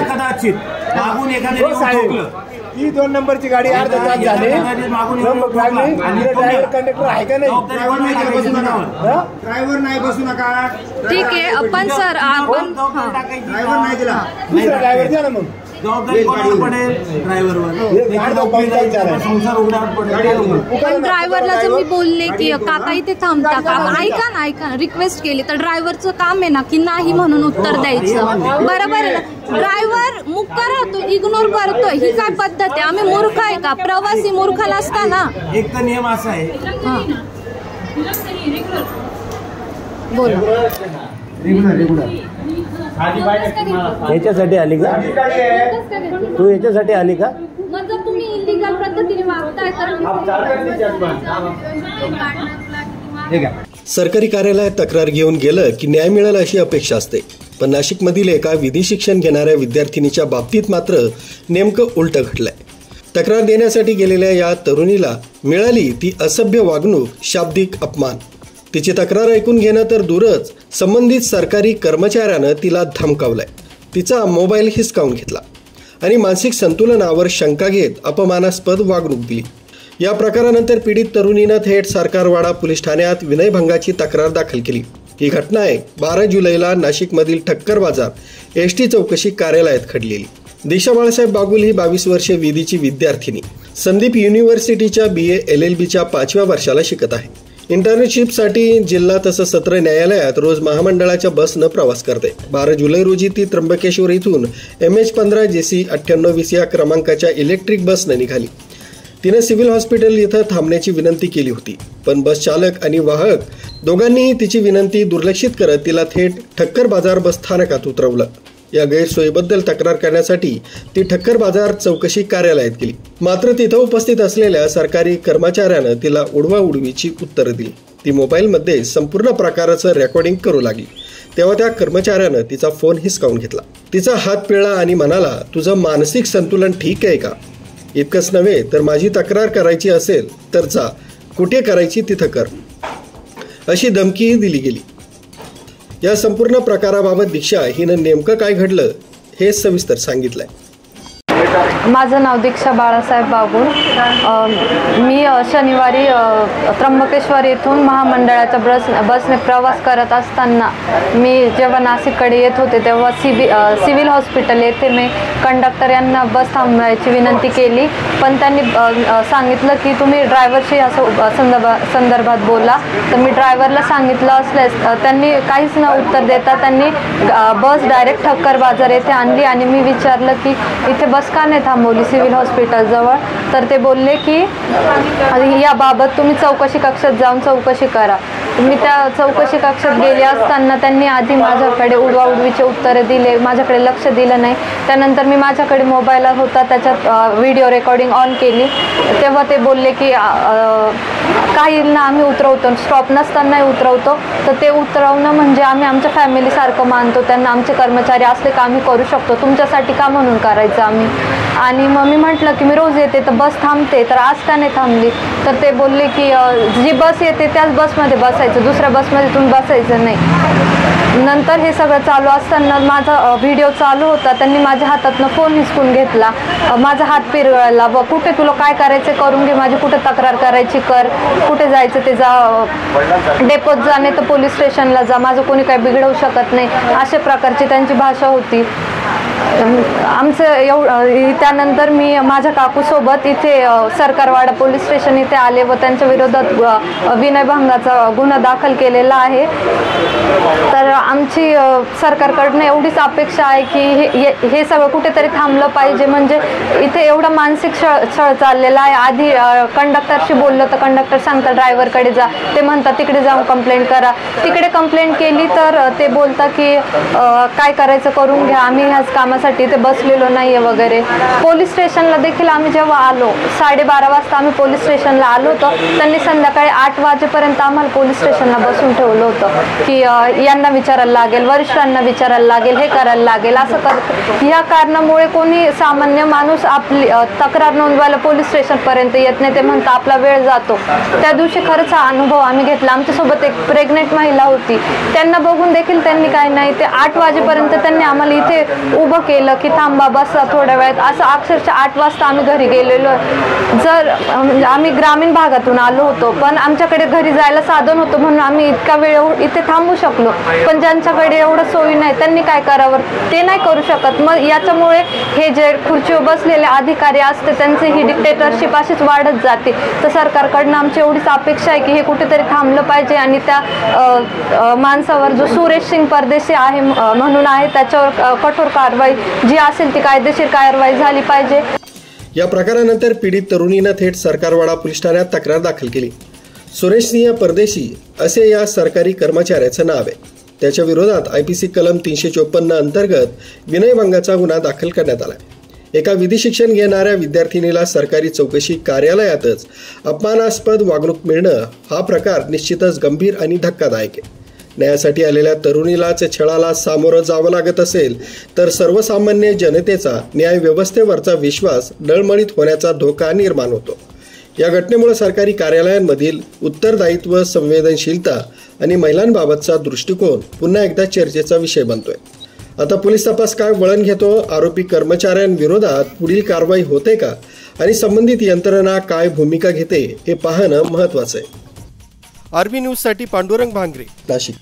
कदाचित मागून एखाद्याने ठोकलं, ही 2 नंबरची गाडी अर्धा तास झाली आणि ड्रायव्हर कंडक्टर आहे का नाही? ड्रायव्हर नाही बसू नका. ठीक आहे पण सर आपण ड्रायव्हर नाही दिला, दुसरा ड्रायव्हर द्या ना. मग पण ड्रायव्हरला जर मी बोलले की काका इथे थांबता का, ऐका ना रिक्वेस्ट केली तर ड्रायव्हरचं काम आहे ना की नाही म्हणून उत्तर द्यायचं. बरोबर आहे ना? ड्रायव्हर मुक्का राहतो, इग्नोर करतो, ही काय पद्धत आहे? आम्ही मूर्ख आहे का? प्रवासी मूर्ख नसता ना. एक नियम असा आहे, बोला. याच्यासाठी आली का तू? याच्यासाठी आली का? जर तुम्ही इलिगल पद्धतीने वागताय तर सरकारी कार्यालयात तक्रार घेऊन गेलं की न्याय मिळेल अशी अपेक्षा असते, पण नाशिकमधील एका विधी शिक्षण घेणाऱ्या विद्यार्थिनीच्या बाबतीत मात्र नेमकं उलटं घडलंय. तक्रार देण्यासाठी गेलेल्या या तरुणीला मिळाली ती असभ्य वागणूक, शाब्दिक अपमान. तिची तक्रार ऐकून घेणं तर दूरच, संबंधित सरकारी कर्मचाऱ्यानं तिला धमकावलंय, तिचा मोबाईल हिसकावून घेतला आणि मानसिक संतुलनावर शंका घेत अपमानास्पद वागणूक दिली. या प्रकारानंतर पीडित तरुणीनं थेट सरकारवाडा पोलीस ठाण्यात विनयभंगाची तक्रार दाखल केली. ही घटना आहे 12 जुलैला नाशिकमधील ठक्कर बाजार एसटी चौकशी कार्यालयात घडलेली. दिशा बाळासाहेब बागुल ही 22 वर्षे विधीची विद्यार्थिनी संदीप युनिव्हर्सिटीच्या BA LLBच्या 5व्या वर्षाला शिकत आहे. इंटर्नशिपसाठी जिल्हा तसंच सत्र न्यायालयात रोज महामंडळाच्या बसनं प्रवास करते. 12 जुलै रोजी ती त्र्यंबकेश्वर इथून MH15 JC 9820 या क्रमांकाच्या इलेक्ट्रिक बसनं निघाली. तिनं सिव्हिल हॉस्पिटल इथं थांबण्याची विनंती केली होती, पण बस चालक आणि वाहक दोघांनीही तिची विनंती दुर्लक्षित करत तिला थेट ठक्कर बाजार बस स्थानकात उतरवलं. या गैरसोयीबद्दल तक्रार करण्यासाठी ती ठक्कर बाजार चौकशी कार्यालयात गेली. मात्र तिथं उपस्थित असलेल्या सरकारी कर्मचाऱ्यानं तिला उडवाउडवीची उत्तरं दिली. ती मोबाईलमध्ये संपूर्ण प्रकाराचं रेकॉर्डिंग करू लागली. तेव्हा त्या कर्मचाऱ्यानं तिचा फोन हिसकावून घेतला, तिचा हात पिळला आणि म्हणाला, तुझं मानसिक संतुलन ठीक आहे का? इतकंच नव्हे तर माझी तक्रार करायची असेल तर जा, कुठे करायची तिथं कर, अशी धमकीही दिली गेली. या संपूर्ण प्रकाराबाबत दीक्षा हिनं नेमकं काय घडलं हे सविस्तर सांगितलंय. माझं नाव दीक्षा बाळासाहेब बागुल. मी शनिवारी त्र्यंबकेश्वर येथून महामंडळाच्या बसने प्रवास करत असताना मी जेव्हा नाशिककडे येत होते तेव्हा सिव्हिल हॉस्पिटल येथे मी कंडक्टर यांना बस थांबवायची विनंती केली, पण त्यांनी सांगितलं की तुम्ही ड्रायव्हरशी असं संदर्भात बोला. तर मी ड्रायव्हरला सांगितलं असल्यास त्यांनी काहीच न उत्तर देता त्यांनी बस डायरेक्ट ठक्कर बाजार येथे आणली आणि मी विचारलं की इथे बस का नाही थांबवली सिव्हिल हॉस्पिटल जवळ. तर ते बोलले की याबाबत तुम्ही चौकशी कक्षात जाऊन चौकशी करा. मी त्या चौकशी कक्षात गेले असताना त्यांनी आधी माझ्याकडे उडवाउडवीचे उत्तरे दिले, माझ्याकडे लक्ष दिलं नाही. त्यानंतर मी माझ्याकडे मोबाईल होता त्याच्यात व्हिडिओ रेकॉर्डिंग ऑन केली. तेव्हा ते बोलले की काहींना आम्ही उतरवतो, स्टॉप नसतानाही उतरवतो, तर ते उतरवणं म्हणजे आम्ही आमच्या फॅमिलीसारखं मानतो, त्यांना आमचे कर्मचारी असले का आम्ही करू शकतो, तुमच्यासाठी का म्हणून करायचं आम्ही. आणि मग मी म्हटलं की मी रोज येते तर बस थांबते, तर आज का नाही थांबली. तर ते बोलले की जी बस येते त्याच बसमध्ये बसायचं, दुसऱ्या बसमध्ये तुम्ही बसायचं नाही. नंतर हे सगळं चालू असताना माझा व्हिडिओ चालू होता, त्यांनी माझ्या हातातनं फोन हिसकून घेतला, माझा हात पिरगळला. व कुठे तुला काय करायचं करून घे, माझी कुठे तक्रार करायची कर, कुठे जायचं ते जा, डेपोत जाणे तर पोलीस स्टेशनला जा, माझं कोणी काय बिघडवू शकत नाही, अशा प्रकारची त्यांची भाषा होती. आमचं त्यानंतर मी माझ्या काकूसोबत इथे सरकारवाडा पोलीस स्टेशन इथे आले व त्यांच्या विरोधात विनयभंगाचा गुन्हा दाखल केलेला आहे. तर आमची सरकारकडनं एवढीच अपेक्षा आहे की हे सगळं कुठेतरी थांबलं पाहिजे. म्हणजे इथे एवढा मानसिक छळ चाललेला आहे. आधी कंडक्टरशी बोललं तर कंडक्टर सांगतात ड्रायव्हरकडे जा, ते म्हणतात तिकडे जाऊन कंप्लेंट करा. तिकडे कंप्लेंट केली तर ते बोलतात की काय करायचं करून घ्या, आम्ही ह्याच कामासाठी इथे बसलेलो नाही आहे वगैरे. पोलीस स्टेशनला देखील आम्ही जेव्हा आलो 12:30 वाजता आम्ही पोलीस स्टेशनला आलो होतो, त्यांनी संध्याकाळी 8 वाजेपर्यंत आम्हाला पोलीस स्टेशनला बसून ठेवलं होतं की यांना विचारायला लागेल, वरिष्ठांना विचारायला लागेल, हे करायला लागेल. असं ह्या कारणामुळे कोणी सामान्य माणूस आपली तक्रार नोंदवायला पोलीस स्टेशनपर्यंत येत नाही. ते म्हणतं आपला वेळ जातो. त्या दिवशी खरंच हा अनुभव आम्ही घेतला. आमच्यासोबत एक प्रेग्नेंट महिला होती, त्यांना बघून देखील त्यांनी काय नाही, ते 8 वाजेपर्यंत त्यांनी आम्हाला इथे उभं केलं की थांबा बसा थोड्या वेळात, असं अक्षरशः 8 वाजता आम्ही घरी गेलेलो. जर आम्ही ग्रामीण भागातून आलो होतो, पण आमच्याकडे घरी जायला साधन होतं म्हणून आम्ही इतका वेळ इथे थांबू शकलो. पण ज्यांच्याकडे एवढं सोयी नाही त्यांनी काय करावं, ते नाही करू शकत. मग याच्यामुळे हे जे खुर्चीवर बसलेले अधिकारी असते त्यांची ही डिक्टेटरशिप अशीच वाढत जाते. तर सरकारकडनं आमची एवढीच अपेक्षा आहे की हे कुठेतरी थांबलं पाहिजे आणि त्या माणसावर जो सुरेश सिंग परदेशी आहे म्हणून आहे त्याच्यावर कठोर कारवाई जी असेल ती कायदेशीर कारवाई झाली पाहिजे. या प्रकारानंतर पीडित तरुणीनं थेट सरकारवाडा पोलीस ठाण्यात तक्रार दाखल केली. सुरेश सिंह परदेशी असे या सरकारी कर्मचाऱ्याचं नाव आहे. त्याच्या विरोधात IPC कलम 354 अंतर्गत विनयभंगाचा गुन्हा दाखल करण्यात आला. एका विधी शिक्षण घेणाऱ्या विद्यार्थिनीला सरकारी चौकशी कार्यालयातच अपमानास्पद वागणूक मिळणं हा प्रकार निश्चितच गंभीर आणि धक्कादायक आहे. न्यायासाठी आलेल्या तरुणीलाच छळाला सामोरं जावं लागत असेल तर सर्वसामान्य जनतेचा न्याय व्यवस्थेवरचा विश्वास डळमळीत होण्याचा धोका निर्माण होतो. या घटनेमुळे सरकारी कार्यालयांमधील उत्तरदायित्व, संवेदनशीलता आणि महिलांबाबतचा दृष्टिकोन पुन्हा एकदा चर्चेचा विषय बनतोय. आता पोलीस तपास काय वळण घेतो, आरोपी कर्मचाऱ्यांविरोधात पुढील कारवाई होते का आणि संबंधित यंत्रणा काय भूमिका घेते हे पाहणं महत्त्वाचं आहे. RV न्यूजसाठी पांडुरंग भांगरे, नाशिक.